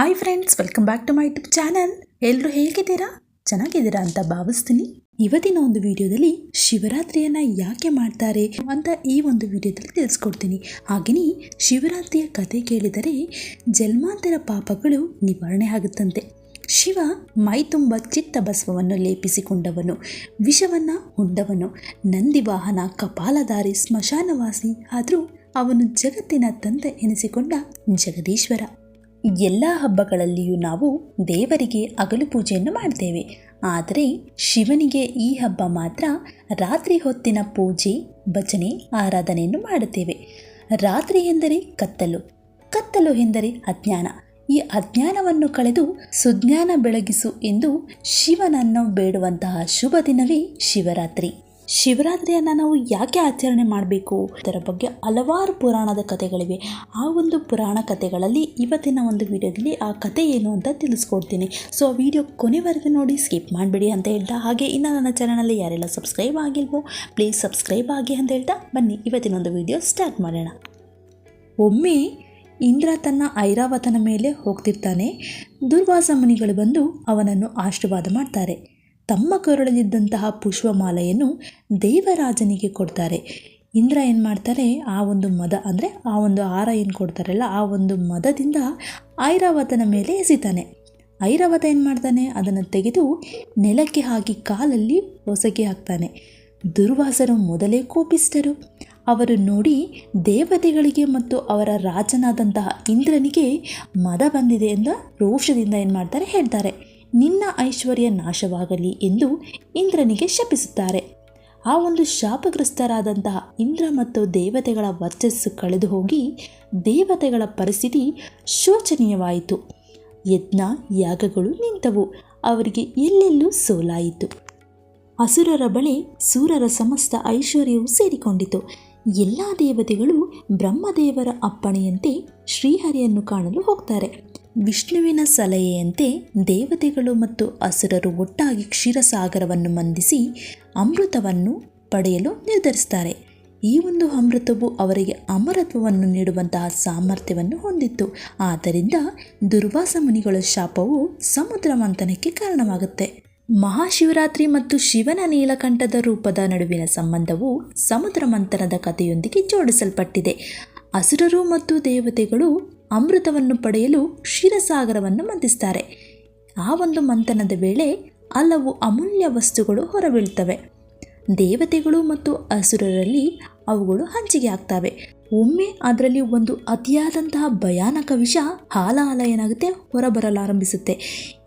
Hi friends, welcome back to my YouTube channel. ಎಲ್ಲರೂ ಹೇಗಿದ್ದೀರಾ? ಚೆನ್ನಾಗಿದ್ದೀರಾ ಅಂತ ಭಾವಿಸ್ತೀನಿ. ಇವತ್ತಿನ ಒಂದು ವಿಡಿಯೋದಲ್ಲಿ ಶಿವರಾತ್ರಿಯನ್ನು ಯಾಕೆ ಮಾಡ್ತಾರೆ ಅಂತ ಈ ಒಂದು ವಿಡಿಯೋದಲ್ಲಿ ತಿಳಿಸ್ಕೊಡ್ತೀನಿ. ಹಾಗೆಯೇ ಶಿವರಾತ್ರಿಯ ಕತೆ ಕೇಳಿದರೆ ಜನ್ಮಾಂತರ ಪಾಪಗಳು ನಿವಾರಣೆ ಆಗುತ್ತಂತೆ. ಶಿವ ಮೈ ತುಂಬ ಚಿತ್ತ ಬಸವವನ್ನು ಲೇಪಿಸಿಕೊಂಡವನು, ವಿಷವನ್ನು ಉಂಡವನು, ನಂದಿ ವಾಹನ, ಕಪಾಲಧಾರಿ, ಸ್ಮಶಾನವಾಸಿ. ಆದರೂ ಅವನು ಜಗತ್ತಿನ ತಂದೆ ಎನಿಸಿಕೊಂಡ ಜಗದೀಶ್ವರ. ಎಲ್ಲ ಹಬ್ಬಗಳಲ್ಲಿಯೂ ನಾವು ದೇವರಿಗೆ ಹಗಲು ಪೂಜೆಯನ್ನು ಮಾಡ್ತೇವೆ. ಆದರೆ ಶಿವನಿಗೆ ಈ ಹಬ್ಬ ಮಾತ್ರ ರಾತ್ರಿ ಹೊತ್ತಿನ ಪೂಜೆ, ಭಜನೆ, ಆರಾಧನೆಯನ್ನು ಮಾಡುತ್ತೇವೆ. ರಾತ್ರಿ ಎಂದರೆ ಕತ್ತಲು, ಕತ್ತಲು ಎಂದರೆ ಅಜ್ಞಾನ. ಈ ಅಜ್ಞಾನವನ್ನು ಕಳೆದು ಸುಜ್ಞಾನ ಬೆಳಗಿಸು ಎಂದು ಶಿವನನ್ನು ಬೇಡುವಂತಹ ಶುಭ ದಿನವೇ ಶಿವರಾತ್ರಿ. ಶಿವರಾತ್ರಿಯನ್ನು ನಾವು ಯಾಕೆ ಆಚರಣೆ ಮಾಡಬೇಕು? ಇದರ ಬಗ್ಗೆ ಹಲವಾರು ಪುರಾಣದ ಕಥೆಗಳಿವೆ. ಆ ಒಂದು ಪುರಾಣ ಕಥೆಗಳಲ್ಲಿ ಇವತ್ತಿನ ಒಂದು ವಿಡಿಯೋದಲ್ಲಿ ಆ ಕಥೆ ಏನು ಅಂತ ತಿಳಿಸ್ಕೊಡ್ತೀನಿ. ಸೊ ವಿಡಿಯೋ ಕೊನೆವರೆಗೂ ನೋಡಿ, ಸ್ಕಿಪ್ ಮಾಡಬೇಡಿ ಅಂತ ಹೇಳ್ತಾ, ಹಾಗೆ ಇನ್ನು ನನ್ನ ಚಾನಲಲ್ಲಿ ಯಾರೆಲ್ಲ ಸಬ್ಸ್ಕ್ರೈಬ್ ಆಗಿಲ್ವೋ ಪ್ಲೀಸ್ ಸಬ್ಸ್ಕ್ರೈಬ್ ಆಗಿ ಅಂತ ಹೇಳ್ತಾ ಬನ್ನಿ ಇವತ್ತಿನ ಒಂದು ವಿಡಿಯೋ ಸ್ಟಾರ್ಟ್ ಮಾಡೋಣ. ಒಮ್ಮೆ ಇಂದ್ರ ತನ್ನ ಐರಾವತನ ಮೇಲೆ ಹೋಗ್ತಿರ್ತಾನೆ. ದುರ್ವಾಸ ಮುನಿಗಳು ಬಂದು ಅವನನ್ನು ಆಶೀರ್ವಾದ ಮಾಡ್ತಾರೆ. ತಮ್ಮ ಕೊರಳಲ್ಲಿದ್ದಂತಹ ಪುಷ್ಪಮಾಲೆಯನ್ನು ದೇವರಾಜನಿಗೆ ಕೊಡ್ತಾರೆ. ಇಂದ್ರ ಏನು ಮಾಡ್ತಾರೆ, ಆ ಒಂದು ಮದ ಅಂದರೆ ಆ ಒಂದು ಹಾರ ಏನು ಕೊಡ್ತಾರಲ್ಲ, ಆ ಒಂದು ಮದದಿಂದ ಐರಾವತನ ಮೇಲೆ ಎಸಿತಾನೆ. ಐರಾವತ ಏನು ಮಾಡ್ತಾನೆ, ಅದನ್ನು ತೆಗೆದು ನೆಲಕ್ಕೆ ಹಾಕಿ ಕಾಲಲ್ಲಿ ಹೊಸಗೆ ಹಾಕ್ತಾನೆ. ದುರ್ವಾಸರು ಮೊದಲೇ ಕೋಪಿಸಿದರು. ಅವರು ನೋಡಿ ದೇವತೆಗಳಿಗೆ ಮತ್ತು ಅವರ ರಾಜನಾದಂತಹ ಇಂದ್ರನಿಗೆ ಮದ ಬಂದಿದೆ ಎಂದು ರೋಷದಿಂದ ಏನು ಮಾಡ್ತಾರೆ, ಹೇಳ್ತಾರೆ, ನಿನ್ನ ಐಶ್ವರ್ಯ ನಾಶವಾಗಲಿ ಎಂದು ಇಂದ್ರನಿಗೆ ಶಪಿಸುತ್ತಾರೆ. ಆ ಒಂದು ಶಾಪಗ್ರಸ್ತರಾದಂತಹ ಇಂದ್ರ ಮತ್ತು ದೇವತೆಗಳ ವರ್ಚಸ್ಸು ಕಳೆದು ಹೋಗಿ ದೇವತೆಗಳ ಪರಿಸ್ಥಿತಿ ಶೋಚನೀಯವಾಯಿತು. ಯಜ್ಞ ಯಾಗಗಳು ನಿಂತವು. ಅವರಿಗೆ ಎಲ್ಲೆಲ್ಲೂ ಸೋಲಾಯಿತು. ಅಸುರರ ಬಳಿ ಸೂರರ ಸಮಸ್ತ ಐಶ್ವರ್ಯವು ಸೇರಿಕೊಂಡಿತು. ಎಲ್ಲ ದೇವತೆಗಳು ಬ್ರಹ್ಮದೇವರ ಅಪ್ಪಣೆಯಂತೆ ಶ್ರೀಹರಿಯನ್ನು ಕಾಣಲು ಹೋಗ್ತಾರೆ. ವಿಷ್ಣುವಿನ ಸಲಹೆಯಂತೆ ದೇವತೆಗಳು ಮತ್ತು ಅಸುರರು ಒಟ್ಟಾಗಿ ಕ್ಷೀರಸಾಗರವನ್ನು ಮಂದಿಸಿ ಅಮೃತವನ್ನು ಪಡೆಯಲು ನಿರ್ಧರಿಸ್ತಾರೆ. ಈ ಒಂದು ಅಮೃತವು ಅವರಿಗೆ ಅಮರತ್ವವನ್ನು ನೀಡುವಂತಹ ಸಾಮರ್ಥ್ಯವನ್ನು ಹೊಂದಿತ್ತು. ಆದ್ದರಿಂದ ದುರ್ವಾಸ ಮುನಿಗಳ ಶಾಪವು ಸಮುದ್ರ ಮಂಥನಕ್ಕೆ ಕಾರಣವಾಗುತ್ತೆ. ಮಹಾಶಿವರಾತ್ರಿ ಮತ್ತು ಶಿವನ ನೀಲಕಂಠದ ರೂಪದ ನಡುವಿನ ಸಂಬಂಧವು ಸಮುದ್ರ ಮಂಥನದ ಕಥೆಯೊಂದಿಗೆ ಜೋಡಿಸಲ್ಪಟ್ಟಿದೆ. ಅಸುರರು ಮತ್ತು ದೇವತೆಗಳು ಅಮೃತವನ್ನು ಪಡೆಯಲು ಕ್ಷೀರಸಾಗರವನ್ನು ಮಂಥಿಸ್ತಾರೆ. ಆ ಒಂದು ಮಂಥನದ ವೇಳೆ ಹಲವು ಅಮೂಲ್ಯ ವಸ್ತುಗಳು ಹೊರಬೀಳ್ತವೆ. ದೇವತೆಗಳು ಮತ್ತು ಅಸುರರಲ್ಲಿ ಅವುಗಳು ಹಂಚಿಕೆ ಆಗ್ತವೆ. ಒಮ್ಮೆ ಅದರಲ್ಲಿ ಒಂದು ಅತಿಯಾದಂತಹ ಭಯಾನಕ ವಿಷ ಹಾಲ ಏನಾಗುತ್ತೆ, ಹೊರಬರಲಾರಂಭಿಸುತ್ತೆ.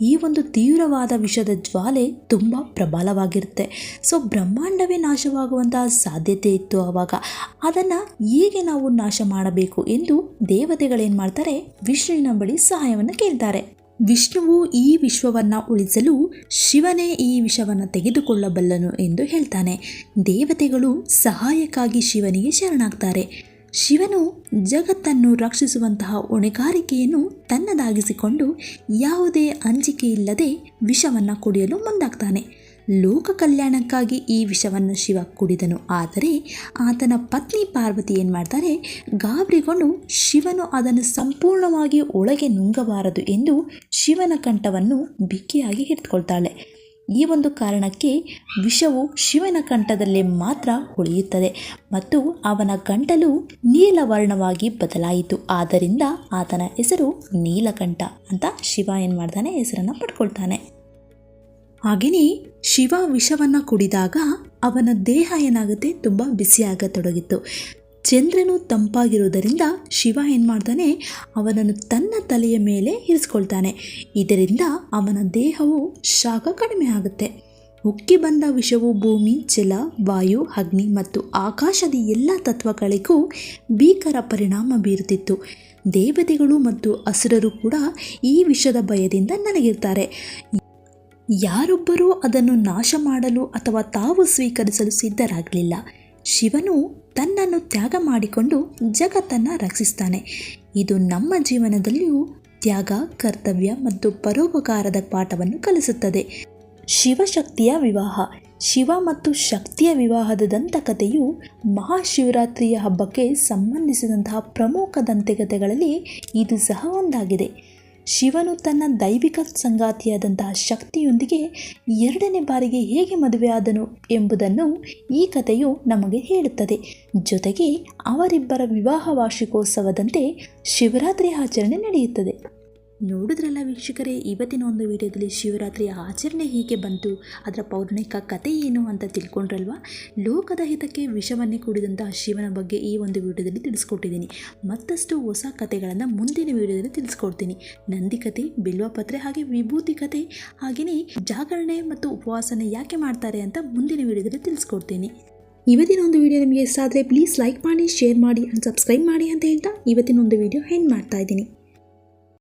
ಈ ಒಂದು ತೀವ್ರವಾದ ವಿಷದ ಜ್ವಾಲೆ ತುಂಬ ಪ್ರಬಲವಾಗಿರುತ್ತೆ. ಸೊ ಬ್ರಹ್ಮಾಂಡವೇ ನಾಶವಾಗುವಂತಹ ಸಾಧ್ಯತೆ ಇತ್ತು ಆವಾಗ. ಅದನ್ನು ಹೇಗೆ ನಾವು ನಾಶ ಮಾಡಬೇಕು ಎಂದು ದೇವತೆಗಳೇನು ಮಾಡ್ತಾರೆ, ವಿಷ್ಣುವಿನ ಬಳಿ ಸಹಾಯವನ್ನು ಕೇಳ್ತಾರೆ. ವಿಷ್ಣುವು ಈ ವಿಶ್ವವನ್ನು ಉಳಿಸಲು ಶಿವನೇ ಈ ವಿಷವನ್ನು ತೆಗೆದುಕೊಳ್ಳಬಲ್ಲನು ಎಂದು ಹೇಳ್ತಾನೆ. ದೇವತೆಗಳು ಸಹಾಯಕ್ಕಾಗಿ ಶಿವನಿಗೆ ಶರಣಾಗ್ತಾರೆ. ಶಿವನು ಜಗತ್ತನ್ನು ರಕ್ಷಿಸುವಂತಹ ಹೊಣೆಗಾರಿಕೆಯನ್ನು ತನ್ನದಾಗಿಸಿಕೊಂಡು ಯಾವುದೇ ಅಂಜಿಕೆ ಇಲ್ಲದೆ ವಿಷವನ್ನು ಕುಡಿಯಲು ಮುಂದಾಗ್ತಾನೆ. ಲೋಕ ಕಲ್ಯಾಣಕ್ಕಾಗಿ ಈ ವಿಷವನ್ನು ಶಿವ ಕುಡಿದನು. ಆದರೆ ಆತನ ಪತ್ನಿ ಪಾರ್ವತಿ ಏನು ಮಾಡ್ತಾರೆ, ಗಾಬರಿಗೊಂಡು ಶಿವನು ಅದನ್ನು ಸಂಪೂರ್ಣವಾಗಿ ಒಳಗೆ ನುಂಗಬಾರದು ಎಂದು ಶಿವನ ಕಂಠವನ್ನು ಬಿಗಿಯಾಗಿ ಹಿಡಿದುಕೊಳ್ತಾಳೆ. ಈ ಒಂದು ಕಾರಣಕ್ಕೆ ವಿಷವು ಶಿವನ ಕಂಠದಲ್ಲೇ ಮಾತ್ರ ಉಳಿಯುತ್ತದೆ ಮತ್ತು ಅವನ ಗಂಟಲು ನೀಲವರ್ಣವಾಗಿ ಬದಲಾಯಿತು. ಆದ್ದರಿಂದ ಆತನ ಹೆಸರು ನೀಲಕಂಠ ಅಂತ ಶಿವ ಏನು ಮಾಡ್ತಾನೆ, ಹೆಸರನ್ನು ಪಡ್ಕೊಳ್ತಾನೆ. ಹಾಗೆಯೇ ಶಿವ ವಿಷವನ್ನು ಕುಡಿದಾಗ ಅವನ ದೇಹ ಏನಾಗುತ್ತೆ, ತುಂಬ ಬಿಸಿಯಾಗತೊಡಗಿತ್ತು. ಚಂದ್ರನು ತಂಪಾಗಿರುವುದರಿಂದ ಶಿವ ಏನು ಮಾಡ್ತಾನೆ, ಅವನನ್ನು ತನ್ನ ತಲೆಯ ಮೇಲೆ ಇರಿಸ್ಕೊಳ್ತಾನೆ. ಇದರಿಂದ ಅವನ ದೇಹವು ಶಾಖ ಕಡಿಮೆ ಆಗುತ್ತೆ. ಉಕ್ಕಿ ಬಂದ ವಿಷವು ಭೂಮಿ, ಜಲ, ವಾಯು, ಅಗ್ನಿ ಮತ್ತು ಆಕಾಶದ ಎಲ್ಲ ತತ್ವಗಳಿಗೂ ಭೀಕರ ಪರಿಣಾಮ ಬೀರುತ್ತಿತ್ತು. ದೇವತೆಗಳು ಮತ್ತು ಅಸುರರು ಕೂಡ ಈ ವಿಷದ ಭಯದಿಂದ ನನಗಿರ್ತಾರೆ. ಯಾರೊಬ್ಬರೂ ಅದನ್ನು ನಾಶ ಮಾಡಲು ಅಥವಾ ತಾವು ಸ್ವೀಕರಿಸಲು ಸಿದ್ಧರಾಗಲಿಲ್ಲ. ಶಿವನು ತನ್ನನ್ನು ತ್ಯಾಗ ಮಾಡಿಕೊಂಡು ಜಗತ್ತನ್ನು ರಕ್ಷಿಸ್ತಾನೆ. ಇದು ನಮ್ಮ ಜೀವನದಲ್ಲಿಯೂ ತ್ಯಾಗ, ಕರ್ತವ್ಯ ಮತ್ತು ಪರೋಪಕಾರದ ಪಾಠವನ್ನು ಕಲಿಸುತ್ತದೆ. ಶಿವಶಕ್ತಿಯ ವಿವಾಹ. ಶಿವ ಮತ್ತು ಶಕ್ತಿಯ ವಿವಾಹದ ದಂತಕಥೆಯು ಮಹಾಶಿವರಾತ್ರಿಯ ಹಬ್ಬಕ್ಕೆ ಸಂಬಂಧಿಸಿದಂತಹ ಪ್ರಮುಖ ದಂತಕಥೆಗಳಲ್ಲಿ ಇದು ಸಹ ಒಂದಾಗಿದೆ. ಶಿವನು ತನ್ನ ದೈವಿಕ ಸಂಗಾತಿಯಾದಂತಹ ಶಕ್ತಿಯೊಂದಿಗೆ ಎರಡನೇ ಬಾರಿಗೆ ಹೇಗೆ ಮದುವೆಯಾದನು ಎಂಬುದನ್ನು ಈ ಕಥೆಯು ನಮಗೆ ಹೇಳುತ್ತದೆ. ಜೊತೆಗೆ ಅವರಿಬ್ಬರ ವಿವಾಹ ವಾರ್ಷಿಕೋತ್ಸವದಂತೆ ಶಿವರಾತ್ರಿ ಆಚರಣೆ ನಡೆಯುತ್ತದೆ. ನೋಡಿದ್ರಲ್ಲ ವೀಕ್ಷಕರೇ, ಇವತ್ತಿನ ಒಂದು ವಿಡಿಯೋದಲ್ಲಿ ಶಿವರಾತ್ರಿಯ ಆಚರಣೆ ಹೀಗೆ ಬಂತು, ಅದರ ಪೌರಾಣಿಕ ಕಥೆ ಏನು ಅಂತ ತಿಳ್ಕೊಂಡ್ರಲ್ವಾ. ಲೋಕದ ಹಿತಕ್ಕೆ ವಿಷವನ್ನೇ ಕುಡಿದಂತಹ ಶಿವನ ಬಗ್ಗೆ ಈ ಒಂದು ವಿಡಿಯೋದಲ್ಲಿ ತಿಳಿಸ್ಕೊಟ್ಟಿದ್ದೀನಿ. ಮತ್ತಷ್ಟು ಹೊಸ ಕಥೆಗಳನ್ನು ಮುಂದಿನ ವಿಡಿಯೋದಲ್ಲಿ ತಿಳಿಸ್ಕೊಡ್ತೀನಿ. ನಂದಿ ಕಥೆ, ಬಿಲ್ವಪತ್ರೆ, ಹಾಗೆ ವಿಭೂತಿ ಕಥೆ, ಹಾಗೆಯೇ ಜಾಗರಣೆ ಮತ್ತು ಉಪವಾಸನೆ ಯಾಕೆ ಮಾಡ್ತಾರೆ ಅಂತ ಮುಂದಿನ ವಿಡಿಯೋದಲ್ಲಿ ತಿಳಿಸ್ಕೊಡ್ತೀನಿ. ಇವತ್ತಿನ ಒಂದು ವಿಡಿಯೋ ನಿಮಗೆ ಇಷ್ಟ ಆದರೆ ಪ್ಲೀಸ್ ಲೈಕ್ ಮಾಡಿ, ಶೇರ್ ಮಾಡಿ ಆ್ಯಂಡ್ ಸಬ್ಸ್ಕ್ರೈಬ್ ಮಾಡಿ ಅಂತ ಹೇಳ್ತಾ ಇವತ್ತಿನ ಒಂದು ವಿಡಿಯೋ ಎಂಡ್ ಮಾಡ್ತಾ ಇದ್ದೀನಿ.